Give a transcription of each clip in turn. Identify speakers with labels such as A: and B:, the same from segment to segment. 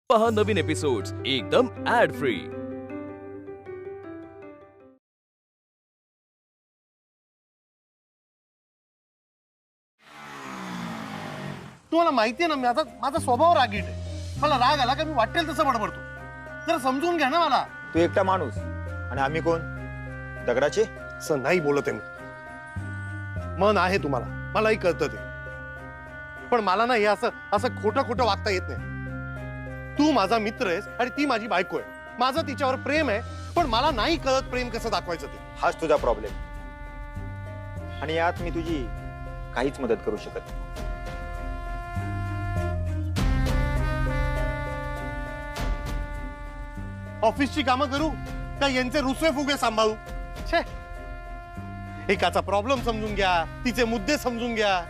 A: पहा नवीन एपिसोड्स एकदम add free.
B: तुम्हाला माहिती आहे ना, माझा स्वभाव रागीट आहे. मला राग आला का मी वाटेल तसं बडबडतो. जरा समजून घ्या ना मला.
C: तू एकटा माणूस आणि आम्ही कोण? दगडाचे?
B: असं नाही बोलत आहे मी. मन आहे तुम्हाला, मलाही कळतं ते. पण मला ना हे असं खोटं खोटं वागता येत नाही. तू माझा मित्र आहेस आणि ती माझी बायको आहे. माझं तिच्यावर प्रेम आहे, पण मला नाही कळत प्रेम कसं दाखवायचं ते.
C: हाच तुझा प्रॉब्लेम आणि यात मी तुझी काहीच मदत करू शकत नाही.
B: ऑफिसची कामं करू का यांचे रुसवे फुगे सांभाळू? छे, एकाचा प्रॉब्लेम समजून घ्या, तिचे मुद्दे समजून घ्या.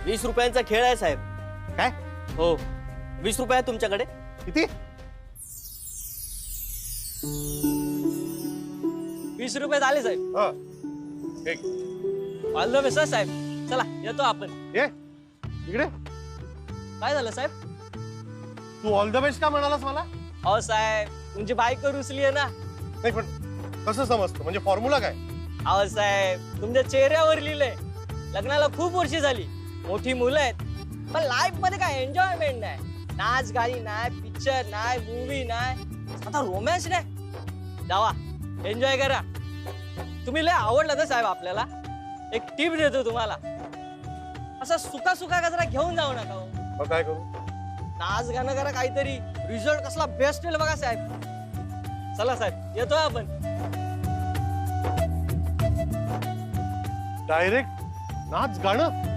D: 20 रुपयांचा खेळ आहे साहेब.
B: काय?
D: हो, 20 रुपये आहेत तुमच्याकडे.
B: किती?
D: 20 रुपये झाले साहेब.
B: एक
D: ऑल द बेस्ट साहेब. चला येतो आपण.
B: ये इकडे.
D: काय झालं साहेब?
B: तू ऑल द बेस्ट का म्हणालास मला?
D: अहो साहेब, तुमची बायको रुसली आहे ना.
B: नाही, पण कसं समजतं? म्हणजे फॉर्म्युला काय?
D: अहो साहेब, तुमच्या चेहऱ्यावर लिहिलंय लग्नाला खूप वर्षी झाली, मोठी मुलं आहेत, पण लाईफ मध्ये काय एन्जॉयमेंट नाही. नाच गाणी नाही, पिक्चर नाही, मूवी नाही, आता रोमॅन्स नाही. जावा एन्जॉय करा. तुम्ही लय आवडलं ना साहेब आपल्याला. एक टिप देतो तुम्हाला, असं सुका सुका गजरा घेऊन जाऊ नका हो.
B: मग काय करू?
D: नाच गाणं करा काहीतरी. रिझल्ट कसला बेस्ट येईल बघा साहेब. चला साहेब येतोय आपण.
B: डायरेक्ट नाच गाणं?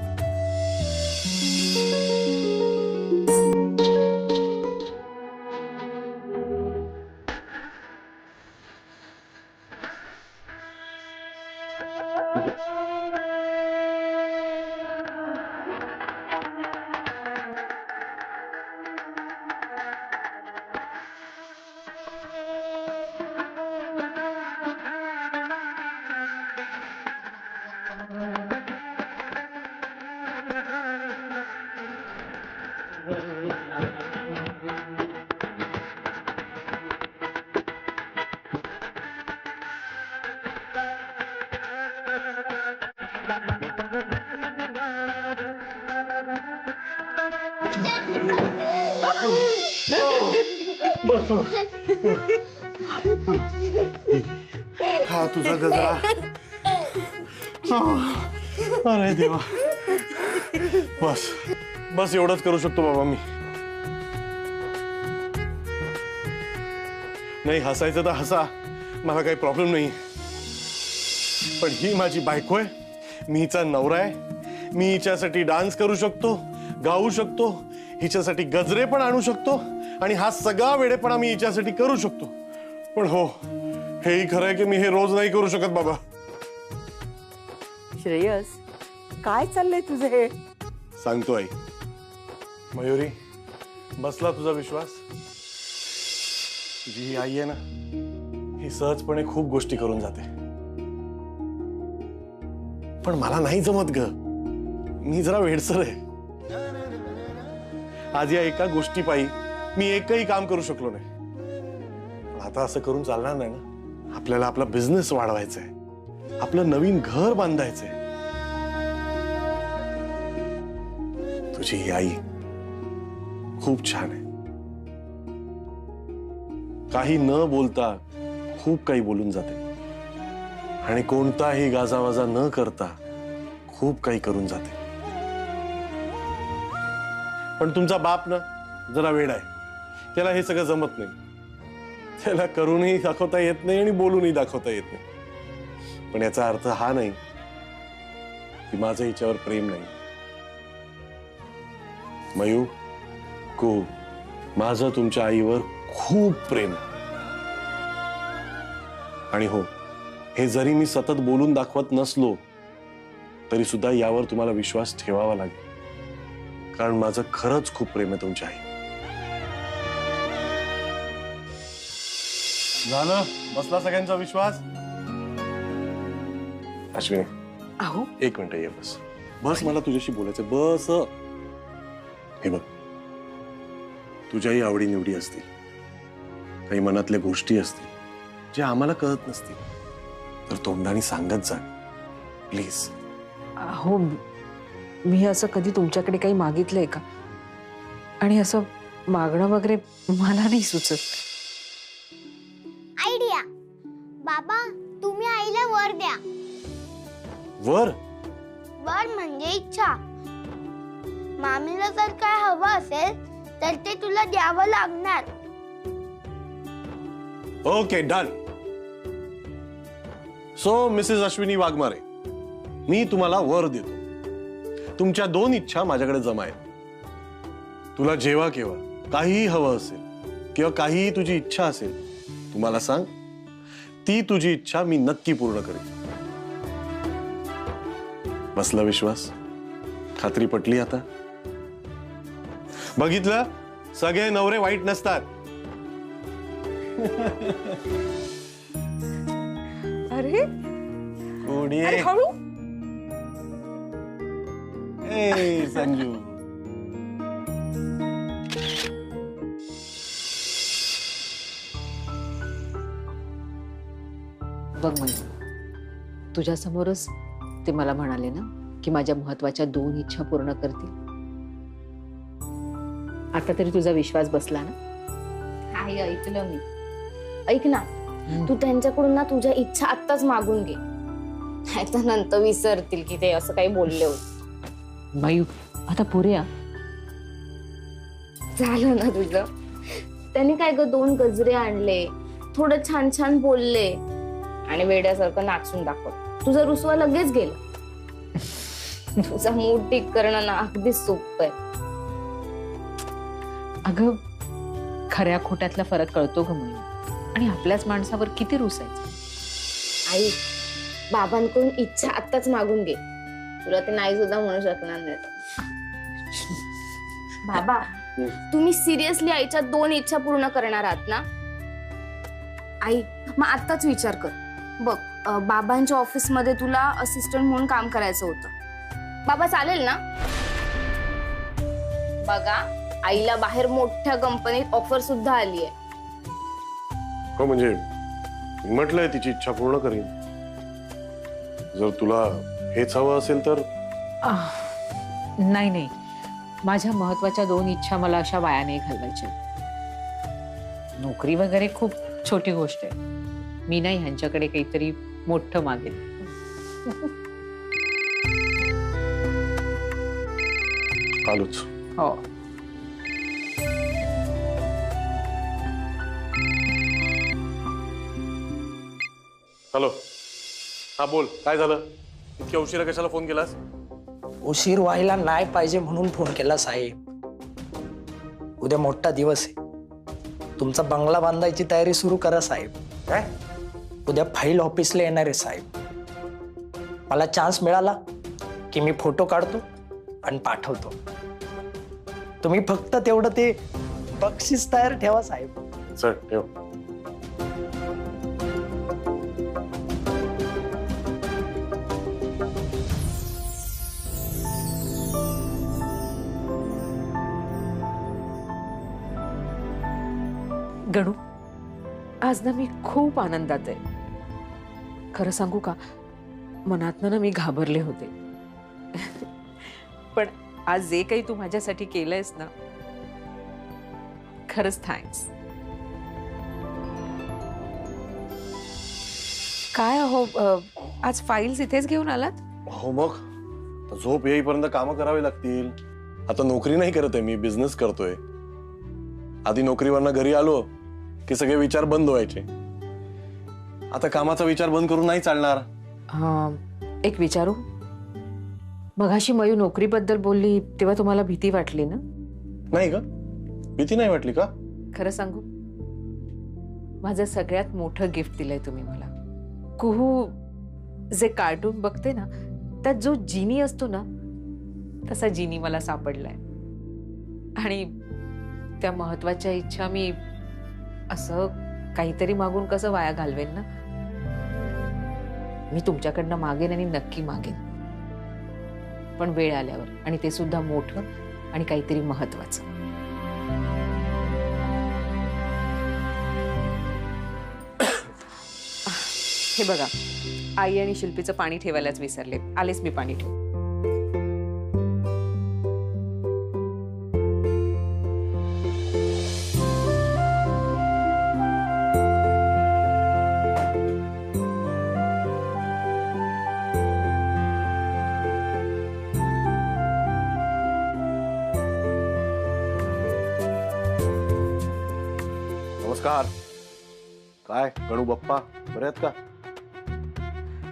B: हा तुझा गजरा. अरे देवा. बस बस एवढंच करू शकतो बाबा मी. नाही हसायचं तर हसा, मला काही प्रॉब्लेम नाही. पण ही माझी बायको आहे, मी हिचा नवरा आहे. मी हिच्यासाठी डान्स करू शकतो, गाऊ शकतो, हिच्यासाठी गजरे पण आणू शकतो आणि हा सगळा वेडेपणा मी हिच्यासाठी करू शकतो. पण हो, हेही खरं आहे की मी हे रोज नाही करू शकत बाबा.
E: श्रेयस, काय चाललंय तुझं हे?
B: सांगतो आई. मयुरी, बसला तुझा विश्वास? तुझी ही आई आहे ना, ही सहजपणे खूप गोष्टी करून जाते, पण मला नाही जमत ग. मी जरा वेडसर आहे. आज या एका गोष्टी पायी मी एकही काम करू शकलो नाही. पण आता असं करून चालणार नाही ना. आपल्याला आपला बिझनेस वाढवायचा आहे, आपलं नवीन घर बांधायचंय. तुझी ही आई खूप छान आहे. काही न बोलता खूप काही बोलून जाते आणि कोणताही गाजावाजा न करता खूप काही करून जाते. पण तुमचा बाप ना जरा वेड आहे. त्याला हे सगळं जमत नाही. त्याला करूनही दाखवता येत नाही आणि बोलूनही दाखवता येत नाही. पण याचा अर्थ हा नाही की माझं हिच्यावर प्रेम नाही. मयू, को माझं तुमच्या आईवर खूप प्रेम आहे. आणि हो, हे जरी मी सतत बोलून दाखवत नसलो तरी सुद्धा यावर तुम्हाला विश्वास ठेवावा लागेल, कारण माझं खरंच खूप प्रेम आहे तुमच्या आई. झालं? बसला सगळ्यांचा विश्वास? अश्विनी,
E: अहो,
B: एक मिनिट ये. बस बस, मला तुझ्याशी बोलायचं. बस. हे बघ, तुझ्याही आवडीनिवडी असतील, काही मनातल्या गोष्टी असतील जे आम्हाला कळत नसतील, तर तोंडाने सांगत जा प्लीज.
E: अहो मी असं कधी तुमच्याकडे काही मागितलंय का? आणि असं मागणं वगैरे मला नाही सुचत.
F: आयडिया. बाबा तुम्ही आईला वर द्या.
B: वर?
F: वर म्हणजे इच्छा. मामीला जर काय हवं असेल तर ते तुला द्यावं लागणार.
B: Okay done. So Mrs Ashwini Waghmare, मी तुम्हाला वर देतो. तुमच्या 2 इच्छा माझ्याकडे जमा आहेत. तुला जेव्हा केव्हा काहीही हवं असेल किंवा काहीही तुझी इच्छा असेल, तुम्हाला सांग, ती तुझी इच्छा मी नक्की पूर्ण करेन. बसला विश्वास? खात्री पटली आता? बघितलं, सगळे नवरे वाईट नसतात.
E: अरे
B: कोणी
E: अरे हळू.
B: ए संजू.
G: बघ म्हणजे तुझ्या समोरच ते मला म्हणाले ना की माझ्या महत्वाच्या 2 इच्छा पूर्ण करतील. आता तरी तुझा विश्वास बसला ना?
H: काही ऐकलं मी. ऐक ना, तू त्यांच्याकडून ना तुझ्या इच्छा आत्ताच मागून घे, नाहीतर नंतर विसरतील की ते असं काही बोलले होते.
G: बाई आता पुऱ्या
H: झालं ना तुझं? त्यांनी काय ग 2 गजरे आणले, थोडं छान छान बोलले आणि वेड्यासारखं नाचून दाखवलं. तुझा रुसवा लगेच गेला. तुझा मूड ठीक करणं ना अगदी सोपं आहे.
G: अगं खऱ्या खोट्यातला फरक कळतो ग मला. आणि आपल्याच माणसावर किती रुसायचं.
H: आई, बाबांकडून इच्छा आत्ताच मागून घे, तुला ते नाही सुद्धा म्हणू शकणार नाही. बाबा, तुम्ही सिरियसली आईच्या 2 इच्छा पूर्ण करणार आहात ना? आई मग आत्ताच विचार कर. बघ, बाबांच्या ऑफिस मध्ये तुला असिस्टंट म्हणून काम करायचं होतं. बाबा चालेल ना? बघा, आईला बाहेर मोठ्या कंपनीत ऑफर सुद्धा आली आहे.
B: हो म्हणजे म्हटलंय तिची इच्छा पूर्ण करीन. जर तुला हेच हवं असेल तर.
G: नाही नाही, माझ्या महत्वाच्या 2 इच्छा मला अशा वाया नाही घालवायच्या. नोकरी वगैरे खूप छोटी गोष्ट आहे. मी नाही ह्यांच्याकडे काहीतरी मोठं मागेन.
B: आलोच.
G: हो.
B: हॅलो. हा बोल, काय झालं? इतक्या उशिरा कशाला फोन केलास?
I: उशीर व्हायला नाही पाहिजे म्हणून फोन केला साहेब. उद्या मोठा दिवस आहे. तुमचा बंगला बांधायची तयारी सुरू करा साहेब. काय उद्या फाईल ऑफिसला येणार आहे साहेब. मला चान्स मिळाला की मी फोटो काढतो आणि पाठवतो. तुम्ही फक्त तेवढं ते बक्षीस तयार ठेवा साहेब.
B: चल ठेव.
G: गणू, आज ना मी खूप आनंदात आहे. खरं सांगू का, मनातनं ना मी घाबरले होते. पण आज जे काही तू माझ्यासाठी केलंयस ना, खरंच थँक्स. काय हो, आज फाईल्स इथेच घेऊन आलात?
B: हो मग, तर झोप येईपर्यंत कामं करावी लागतील. आता नोकरी नाही करत आहे मी, बिझनेस करतोय. आधी नोकरीवरनं घरी आलो की सगळे विचार बंद व्हायचे. आता कामाचा विचार बंद करून नाही चालणार.
G: एक विचारू? मगाशी मयू नोकरीबद्दल बोलली तेव्हा तुम्हाला भीती वाटली ना?
B: नाही का? भीती नाही वाटली का?
G: खरं सांगू, माझं सगळ्यात मोठं गिफ्ट दिलंय तुम्ही मला. कुहू जे कार्टून बघते ना, त्यात जो जिनी असतो ना, तसा जिनी मला सापडलाय. आणि त्या महत्वाच्या इच्छा मी असं काहीतरी मागून कसं वाया घालवेन ना. मी तुमच्याकडनं मागेन आणि नक्की मागेन, पण वेळ आल्यावर, आणि ते सुद्धा मोठं आणि काहीतरी महत्वाचं. हे बघा, आई आणि शिल्पीचं पाणी ठेवायलाच विसरले. आलेच मी पाणी ठेव.
B: नमस्कार. काय गणू बाप्पा, बरे आहेत का?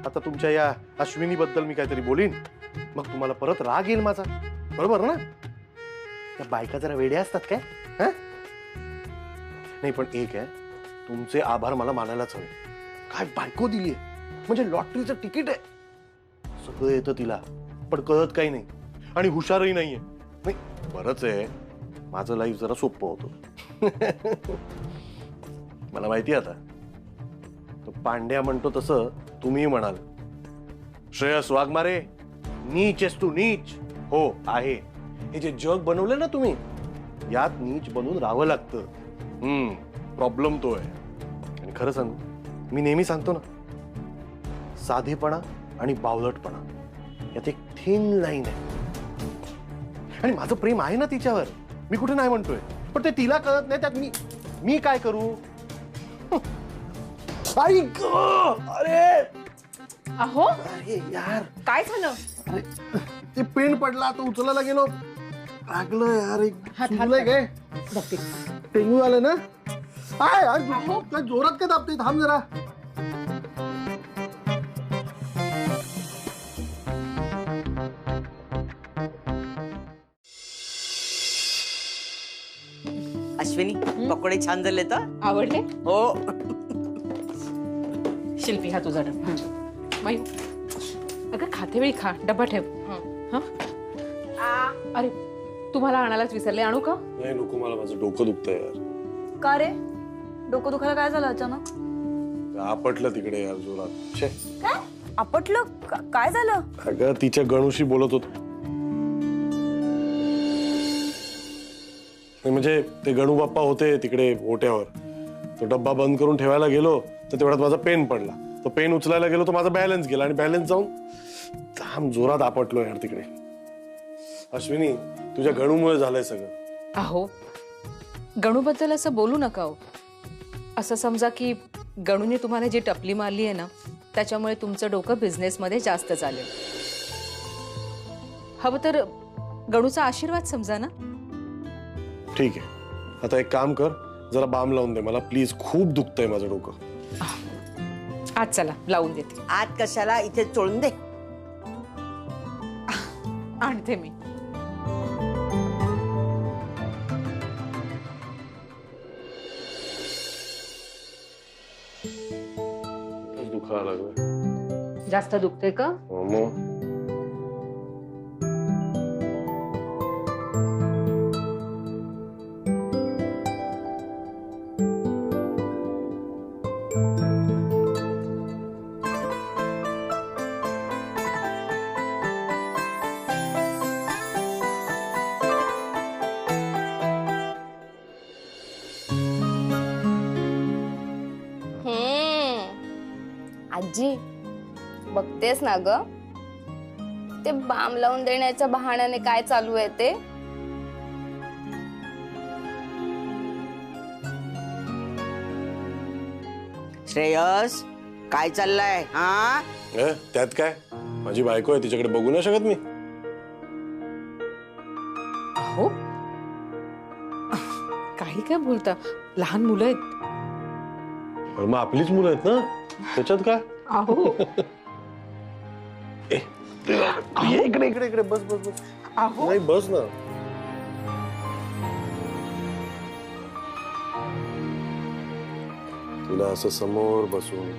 B: आता तुमच्या या अश्विनी बद्दल मी काहीतरी बोलीन, मग तुम्हाला परत राग येईल माझा, बरोबर ना? त्या बायका जरा वेड्या असतात काय? हं? नाही पण एक आहे, तुमचे आभार मला मानायलाच हवे. काय बायको दिलीये, म्हणजे लॉटरीचं तिकीट आहे. सगळं येतं तिला, पण कळत काही नाही आणि हुशारही नाहीये. नाही बरंच आहे, माझं लाईफ जरा सोपं होतं. मला माहिती आता, तो पांड्या म्हणतो तसं तुम्ही म्हणाल. श्रेयस वाघमारे, नीच आहेस तू, नीच. हो आहे. हे जे जग बनवलं ना तुम्ही, यात नीच बनून राहावं लागतं. प्रॉब्लेम तो आहे. आणि खरं सांगू, मी नेहमी सांगतो ना, साधेपणा आणि बावलटपणा यात एक थिन लाईन आहे. आणि माझं प्रेम आहे ना तिच्यावर, मी कुठे नाही म्हणतोय, पण ते तिला कळत नाही. त्यात मी काय करू? अरे
G: अहो,
B: अरे यार,
G: काय झालं?
B: अरे ते पेन पडला, तो उचलायला गेलो, लागलं यार. एक सुजलंय काय? टेंगू आलं ना? काय जोरात काय दाबते? थांब जरा.
J: अश्विनी, पकोडे छान झाले तर.
G: आवडले?
J: हो.
G: शिल्पी, हा तुझा डबा. मायू, अगं खाते वेळी खा, डबा ठेव. हं? अरे, तुम्हाला आणायलाच विसरले. आणू का?
B: नाही नको, मला माझं डोकं दुखतंय यार.
K: का रे, डोकं दुखायला काय झालं अचानक?
B: आपटलं तिकडे यार जोरात. छे.
K: काय आपटलं? काय झालं?
B: अगं तिच्या गणूशी बोलत होतो. म्हणजे ते गणू बाप्पा होते तिकडे ओट्यावर, तो डब्बा बंद करून ठेवायला गेलो तर तेवढ्यात माझा पेन पडला. तो पेन उचलायला गेलो तर माझा बॅलन्स गेला आणि बॅलन्स जाऊन थांब जोरात आपटलो यार तिकडे. अश्विनी, तुझ्या गणूमुळे झालंय सगळं.
G: अहो, गणूबद्दल असं बोलू नका हो. असं समजा की गणूने तुम्हाला जी टपली मारली आहे ना, त्याच्यामुळे तुमचं डोकं बिझनेसमध्ये जास्त चालेल. हवं तर गणूचा आशीर्वाद समजा ना.
B: ठीक आहे, आता एक काम कर, जरा बाम लावून दे मला प्लीज. खूप दुखतंय माझं डोकं.
G: आज चला लावून देते.
J: आत कशाला, इथे चोळून दे.
G: आणते मी.
B: दुखायला लागलं.
G: जास्त दुखते का?
B: हो मग.
H: आजी, बघतेस ना ग, ते बाम लावून देण्याच्या बहाण्याने काय चालू आहे ते.
J: श्रेयस, काय चाललंय? हा,
B: त्यात काय, माझी बायको आहे, तिच्याकडे बघू नाही शकत मी?
G: अहो, काही काय बोलता, लहान मुलं आहेत.
B: मग आपलीच मुलं आहेत ना, त्याच्यात काय?
G: अहो,
B: इकडे इकडे इकडे बस बस बस.
G: अहो,
B: नाही बस ना. तुला असं समोर बसून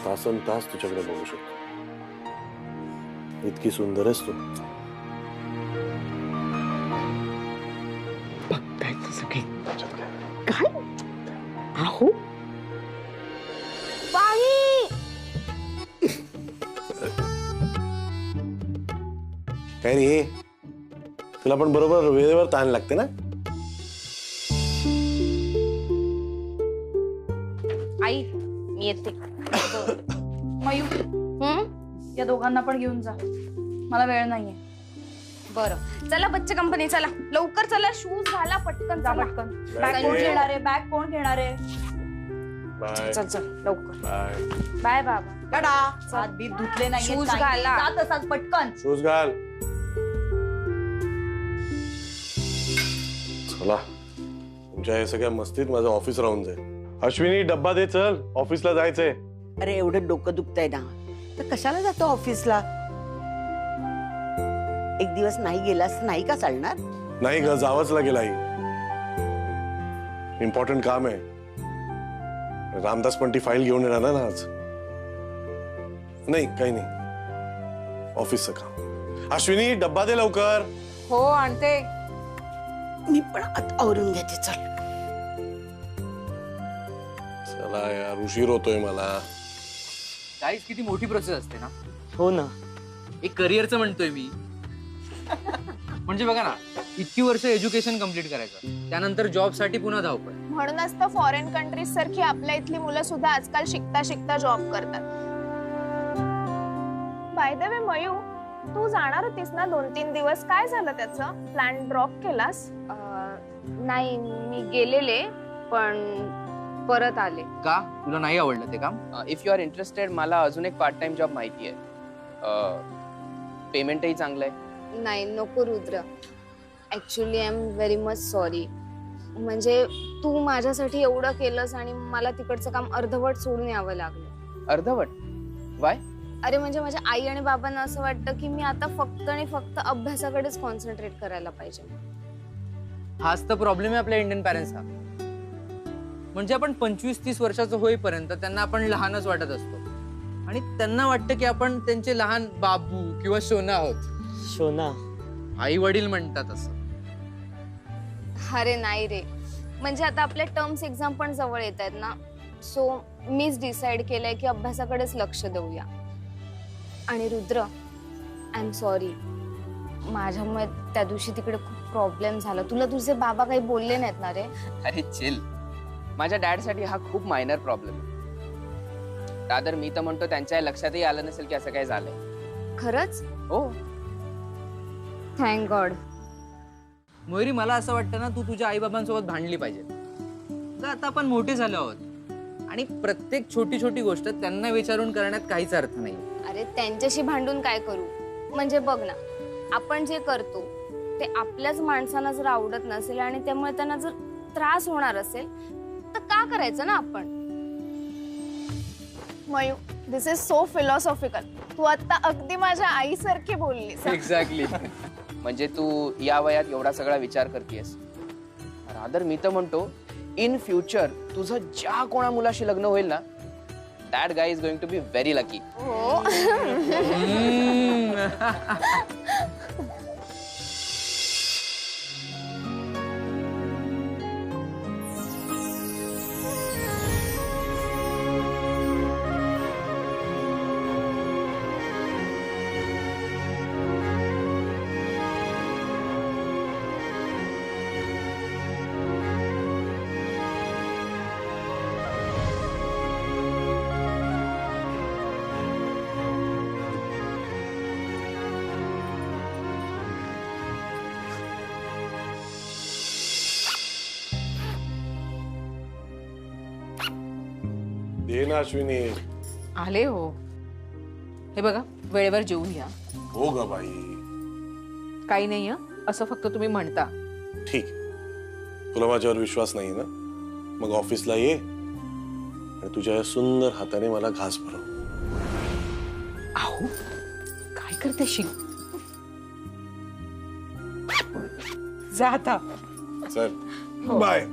B: तासन तास तुझ्याकडे बघू शकतो. इतकी सुंदर आहेस तू.
G: बघतायचं सगळे. काय? अहो,
B: काय नाही, तुला पण बरोबर वेळेवर ताण लागते ना.
H: आई, मी येते.
K: मयू या दोघांना पण घेऊन जा, मला वेळ नाहीये.
H: बरं चला बच्चे कंपनी, चला लवकर चला, शूज घाला पटकन,
K: जा
H: चला.
K: पटकन. बॅग कोण घेणार आहे? बॅग कोण घेणार आहे?
B: बाय
H: चल चल लवकर.
B: बाय.
H: बाय बाबा.
J: टाटा.
K: हात बीत धुतले नाही,
H: शूज घाला.
K: जा तसाच पटकन.
B: शूज घाल. चला, तुमच्या हे सगळ्या मस्तीत माझं ऑफिस राहून जाईल. अश्विनी डब्बा दे, चल ऑफिसला जायचंय.
J: अरे एवढं डोकं दुखतंय ना, तर कशाला जातो ऑफिसला? एक दिवस नाही गेलास नाही का चालणार?
B: नाही ग, जावंच लागेल आई. इम्पॉर्टंट काम आहे. रामदास पण ती फाईल घेऊन येणार ना आज. नाही काही नाही, ऑफिसचं काम. अश्विनी डब्बा दे लवकर.
G: हो आणते.
J: मी पण आता आवरून घेते, चल.
B: चला यार, उशीर होतोय मला.
L: गाईज किती मोठी प्रोसेस असते ना.
D: हो ना.
L: एक करिअरचं म्हणतोय मी. म्हणजे बघा ना, इतकी वर्ष एज्युकेशन कम्प्लीट करायचं, त्यानंतर जॉब साठी पुन्हा धावपळ.
M: म्हणूनच तर फॉरेन कंट्रीज सारखी आपल्या इथली मुलं सुद्धा आजकाल शिकता शिकता जॉब करतात. बाय द वे मयू, तू जाणार होतीस ना 2-3 दिवस, काय झालं त्याचं? प्लॅन ड्रॉप केलास?
H: नाही मी गेलेले पण परत आले.
L: का तुला नाही आवडलं ते काम?
N: इफ यू आर इंटरेस्टेड, मला अजून एक पार्ट टाइम जॉब माहिती आहे. पेमेंटही चांगलं आहे.
H: नाही नको Rudra, actually I am very much sorry. म्हणजे तू माझ्यासाठी एवढं केलंस आणि मला तिकडचं काम अर्धवट सोडून यावं लागलं.
N: अर्धवट? वाय?
H: अरे म्हणजे माझ्या आई आणि बाबांना असं वाटतं की मी आता फक्त आणि फक्त अभ्यासाकडेच कॉन्सन्ट्रेट करायला पाहिजे.
L: हाच तर प्रॉब्लेम आहे आपल्या इंडियन पॅरेंट्सचा. म्हणजे आपण 25-30 वर्षाचं होईपर्यंत त्यांना आपण लहानच वाटत असतो आणि त्यांना वाटतं की आपण त्यांचे लहान बाबू किंवा सोना आहोत.
D: शोना.
L: आई वडील म्हणतात असं.
H: अरे नाही रे, म्हणजे आता आपल्या टर्म्स एक्झाम पण जवळ येत आहेत ना, सो मीच डिसाइड केलंय की अभ्यासाकडेच लक्ष देऊया. आणि रुद्र, आय एम सॉरी, माझ्यामुळे त्या दिवशी तिकडे खूप प्रॉब्लेम झाला. तुला तुझे बाबा काही बोलले नाहीत ना रे?
N: अरे चिल, माझ्या डॅडसाठी हा खूप मायनर प्रॉब्लेम आहे. दादर मी तर म्हणतो त्यांच्या लक्षातही आलं नसेल की असं काय झालंय.
H: खरंच?
N: हो.
H: Thank God.
L: मयुरी, मला असं वाटतं ना, तू तुझ्या आई बाबांसोबत भांडली पाहिजे. तर आता आपण मोठे झालो आहोत आणि प्रत्येक छोटी छोटी गोष्ट त्यांना विचारून करण्यात काहीच अर्थ नाही.
H: अरे त्यांच्याशी भांडून काय करू? म्हणजे बघ ना, आपण जे करतो ते आपल्याच माणसांना जर आवडत नसेल आणि त्यामुळे त्यांना जर त्रास होणार असेल तर का करायचं ना आपण?
M: Mayu, this is so philosophical. तू आता अगदी माझ्या आईसारखी बोललीस.
N: एक्झॅक्टली. म्हणजे तू या वयात एवढा सगळा विचार करतेस. रादर मी तर म्हणतो, इन फ्युचर तुझं ज्या कोणा मुलाशी लग्न होईल ना, that guy is going to be very lucky.
M: हो.
B: दे ना अश्विनी.
G: आले हो. हे बघा, वेळेवर जेवून घ्या.
B: हो ग बाई.
G: काही नाही असं फक्त तुम्ही म्हणता.
B: ठीक, तुला माझ्यावर विश्वास नाही ना, मग ऑफिसला ये आणि तुझ्या या सुंदर हाताने मला घास भरव.
G: आहो काय करते शिक. जा आता.
B: चल बाय.